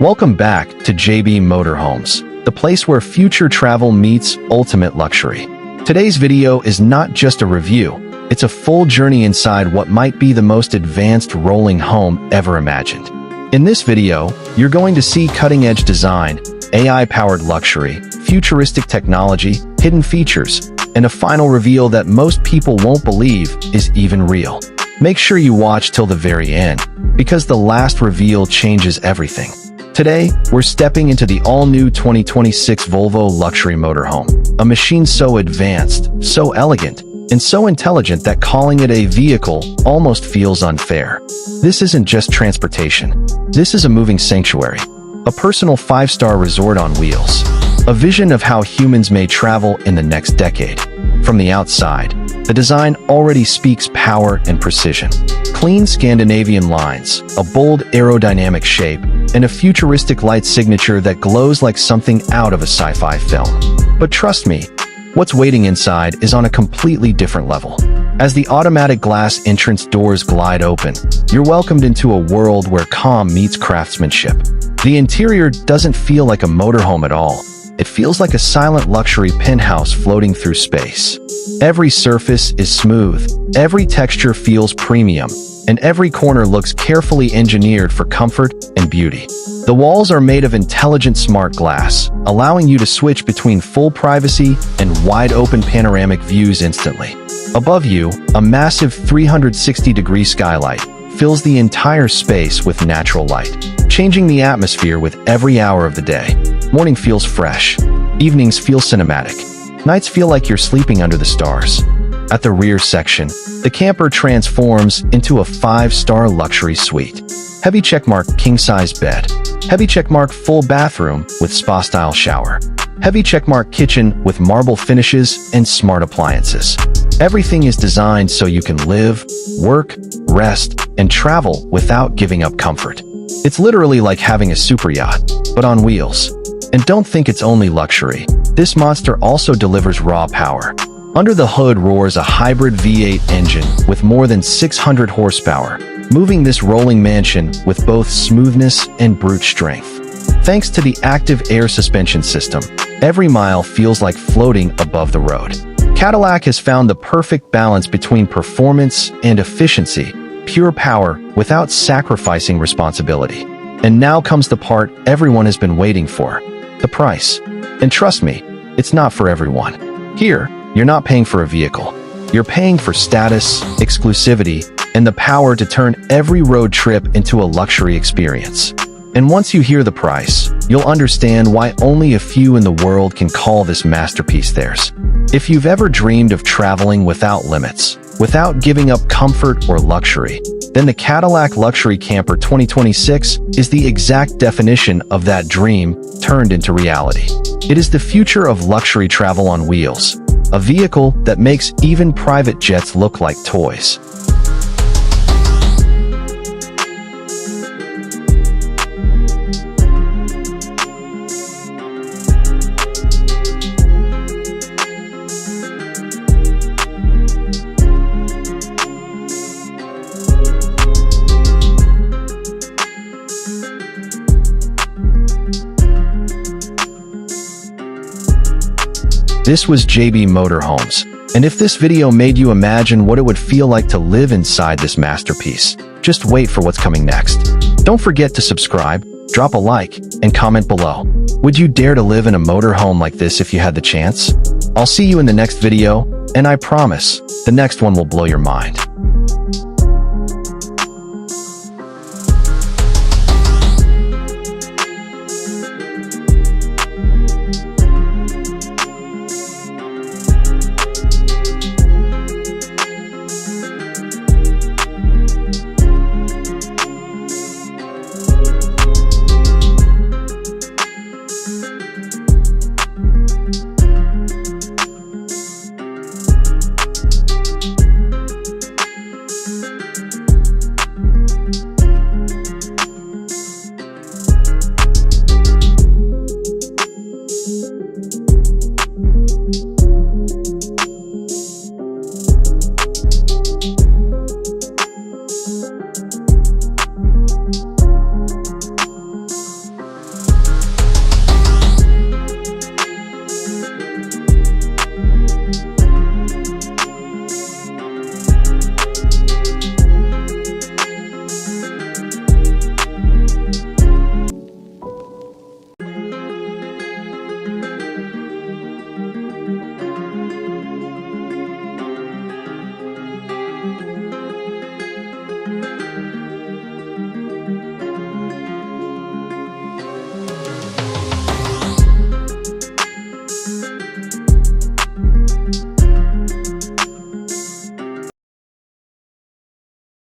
Welcome back to JB Motorhomes, the place where future travel meets ultimate luxury. Today's video is not just a review, it's a full journey inside what might be the most advanced rolling home ever imagined. In this video, you're going to see cutting-edge design, AI-powered luxury, futuristic technology, hidden features, and a final reveal that most people won't believe is even real. Make sure you watch till the very end, because the last reveal changes everything. Today, we're stepping into the all-new 2026 Volvo luxury motorhome, a machine so advanced, so elegant, and so intelligent that calling it a vehicle almost feels unfair. This isn't just transportation. This is a moving sanctuary, a personal five-star resort on wheels, a vision of how humans may travel in the next decade. From the outside, the design already speaks power and precision. Clean Scandinavian lines, a bold aerodynamic shape, and a futuristic light signature that glows like something out of a sci-fi film. But trust me, what's waiting inside is on a completely different level. As the automatic glass entrance doors glide open, you're welcomed into a world where calm meets craftsmanship. The interior doesn't feel like a motorhome at all. It feels like a silent luxury penthouse floating through space. Every surface is smooth, every texture feels premium, and every corner looks carefully engineered for comfort and beauty. The walls are made of intelligent smart glass, allowing you to switch between full privacy and wide-open panoramic views instantly. Above you, a massive 360-degree skylight fills the entire space with natural light, changing the atmosphere with every hour of the day. Morning feels fresh, evenings feel cinematic, nights feel like you're sleeping under the stars. At the rear section, the camper transforms into a 5-star luxury suite. Heavy checkmark king-size bed. Heavy checkmark full bathroom with spa-style shower. Heavy checkmark kitchen with marble finishes and smart appliances. Everything is designed so you can live, work, rest, and travel without giving up comfort. It's literally like having a super yacht, but on wheels. And don't think it's only luxury. This monster also delivers raw power. Under the hood roars a hybrid V8 engine with more than 600 horsepower, moving this rolling mansion with both smoothness and brute strength. Thanks to the active air suspension system, every mile feels like floating above the road. Cadillac has found the perfect balance between performance and efficiency, pure power without sacrificing responsibility. And now comes the part everyone has been waiting for, the price. And trust me, it's not for everyone. Here, you're not paying for a vehicle. You're paying for status, exclusivity, and the power to turn every road trip into a luxury experience. And once you hear the price, you'll understand why only a few in the world can call this masterpiece theirs. If you've ever dreamed of traveling without limits, without giving up comfort or luxury, then the Cadillac Luxury Camper 2026 is the exact definition of that dream turned into reality. It is the future of luxury travel on wheels, a vehicle that makes even private jets look like toys. This was JB Motorhomes, and if this video made you imagine what it would feel like to live inside this masterpiece, just wait for what's coming next. Don't forget to subscribe, drop a like, and comment below. Would you dare to live in a motorhome like this if you had the chance? I'll see you in the next video, and I promise, the next one will blow your mind.